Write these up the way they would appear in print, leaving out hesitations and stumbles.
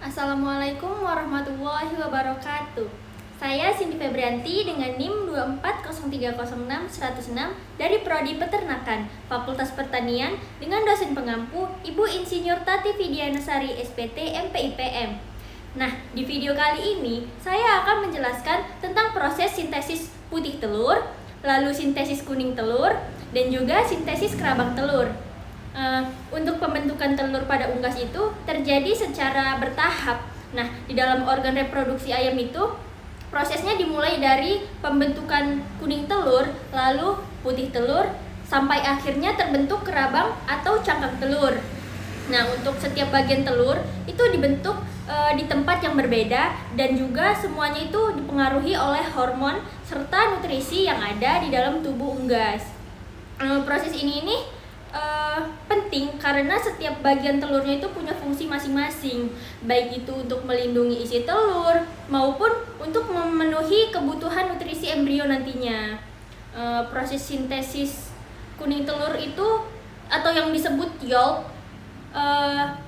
Assalamualaikum warahmatullahi wabarakatuh. Saya Cindy Febrianti dengan NIM 240306106 dari Prodi Peternakan, Fakultas Pertanian dengan dosen pengampu Ibu Insinyur Tati Fidianasari SPT MPIPM. Nah, di video kali ini saya akan menjelaskan tentang proses sintesis putih telur, lalu sintesis kuning telur, dan juga sintesis kerabang telur. Untuk pembentukan telur pada unggas itu terjadi secara bertahap. Nah, di dalam organ reproduksi ayam itu prosesnya dimulai dari pembentukan kuning telur, lalu putih telur, sampai akhirnya terbentuk kerabang atau cangkang telur. Nah, untuk setiap bagian telur itu dibentuk di tempat yang berbeda dan juga semuanya itu dipengaruhi oleh hormon serta nutrisi yang ada di dalam tubuh unggas. Proses ini penting karena setiap bagian telurnya itu punya fungsi masing-masing, baik itu untuk melindungi isi telur maupun untuk memenuhi kebutuhan nutrisi embrio nantinya. Proses sintesis kuning telur itu atau yang disebut yolk,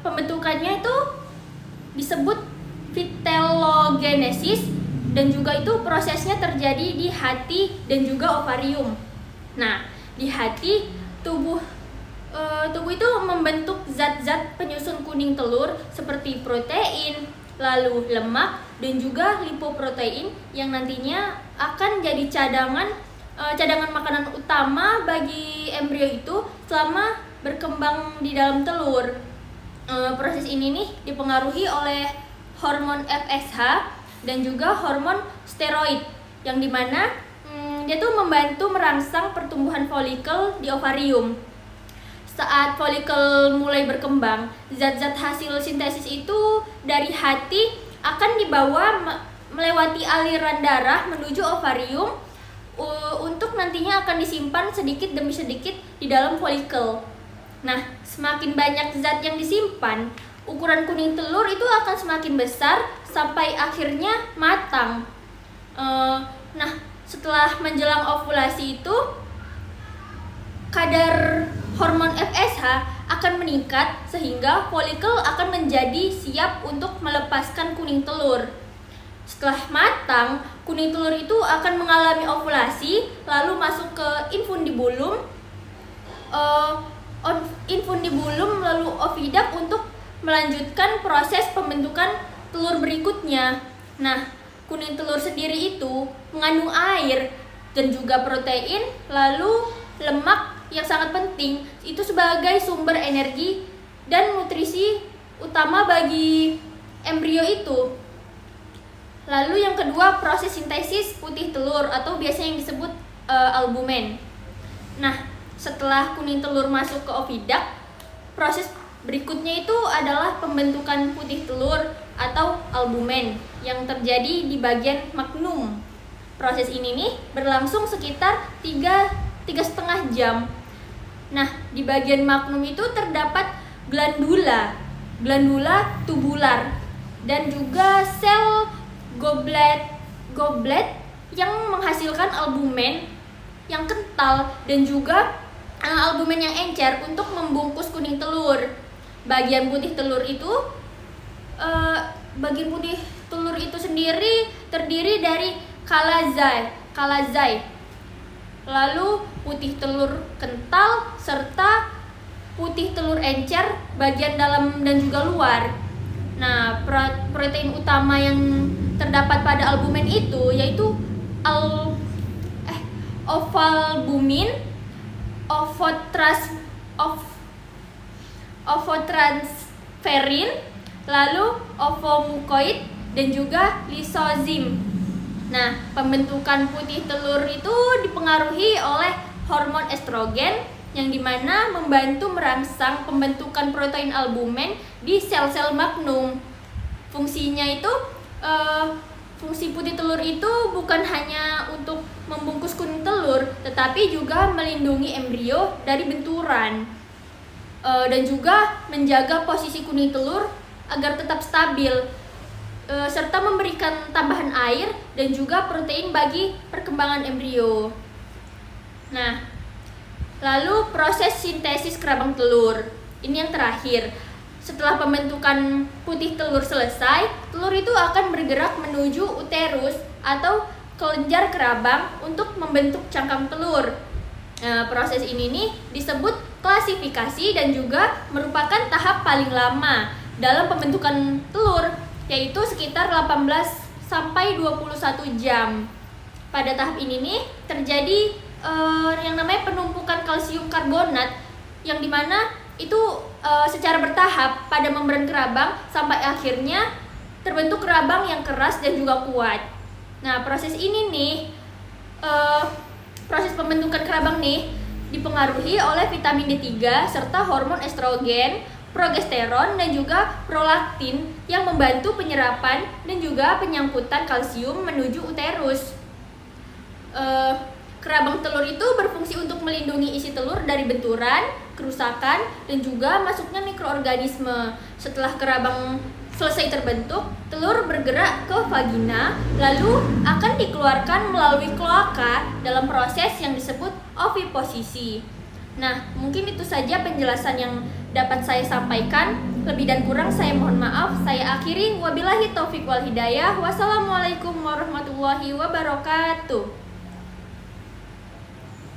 pembentukannya itu disebut vitellogenesis dan juga itu prosesnya terjadi di hati dan juga ovarium. Nah, di hati tubuh itu membentuk zat-zat penyusun kuning telur seperti protein, lalu lemak, dan juga lipoprotein yang nantinya akan jadi cadangan makanan utama bagi embrio itu selama berkembang di dalam telur. Proses ini nih dipengaruhi oleh hormon FSH dan juga hormon steroid yang dimana dia tuh membantu merangsang pertumbuhan folikel di ovarium. Saat folikel mulai berkembang, zat-zat hasil sintesis itu dari hati akan dibawa melewati aliran darah menuju ovarium untuk nantinya akan disimpan sedikit demi sedikit di dalam folikel. Nah, semakin banyak zat yang disimpan, ukuran kuning telur itu akan semakin besar sampai akhirnya matang. Nah, setelah menjelang ovulasi itu, kadar hormon FSH akan meningkat sehingga folikel akan menjadi siap untuk melepaskan kuning telur. Setelah matang, kuning telur itu akan mengalami ovulasi lalu masuk ke infundibulum lalu oviduct untuk melanjutkan proses pembentukan telur berikutnya. Nah, kuning telur sendiri itu mengandung air dan juga protein lalu lemak yang sangat penting itu sebagai sumber energi dan nutrisi utama bagi embrio itu. Lalu yang kedua, proses sintesis putih telur atau biasanya yang disebut albumen. Nah, setelah kuning telur masuk ke oviduct, proses berikutnya itu adalah pembentukan putih telur atau albumen yang terjadi di bagian magnum. Proses ini nih berlangsung sekitar 3,5 jam. Nah, di bagian magnum itu terdapat glandula tubular dan juga sel goblet yang menghasilkan albumen yang kental dan juga albumen yang encer untuk membungkus kuning telur. Bagian putih telur itu sendiri terdiri dari kalazai. Lalu putih telur kental serta putih telur encer bagian dalam dan juga luar. Nah, protein utama yang terdapat pada albumen itu yaitu ovalbumin, ovotransferin, lalu ovomucoid dan juga lisozim. Nah, pembentukan putih telur itu dipengaruhi oleh hormon estrogen yang dimana membantu merangsang pembentukan protein albumen di sel-sel magnum. Fungsinya itu, fungsi putih telur itu bukan hanya untuk membungkus kuning telur, tetapi juga melindungi embrio dari benturan dan juga menjaga posisi kuning telur agar tetap stabil. Serta memberikan tambahan air dan juga protein bagi perkembangan embrio. Nah, lalu proses sintesis kerabang telur. Ini yang terakhir. setelah pembentukan putih telur selesai, telur itu akan bergerak menuju uterus atau kelenjar kerabang untuk membentuk cangkang telur. Nah, proses ini nih disebut klasifikasi dan juga merupakan tahap paling lama dalam pembentukan telur, yaitu sekitar 18 sampai 21 jam. Pada tahap ini nih terjadi yang namanya penumpukan kalsium karbonat, yang dimana itu secara bertahap pada membran kerabang sampai akhirnya terbentuk kerabang yang keras dan juga kuat. Nah, proses ini nih, proses pembentukan kerabang nih dipengaruhi oleh vitamin D3 serta hormon estrogen, progesteron, dan juga prolaktin yang membantu penyerapan dan juga penyangkutan kalsium menuju uterus. Kerabang telur itu berfungsi untuk melindungi isi telur dari benturan, kerusakan, dan juga masuknya mikroorganisme. Setelah kerabang selesai terbentuk, telur bergerak ke vagina, lalu akan dikeluarkan melalui kloaka dalam proses yang disebut oviposisi. Nah, mungkin itu saja penjelasan yang dapat saya sampaikan. Lebih dan kurang saya mohon maaf. Saya akhiri, wabillahi taufiq wal hidayah. Wassalamualaikum warahmatullahi wabarakatuh.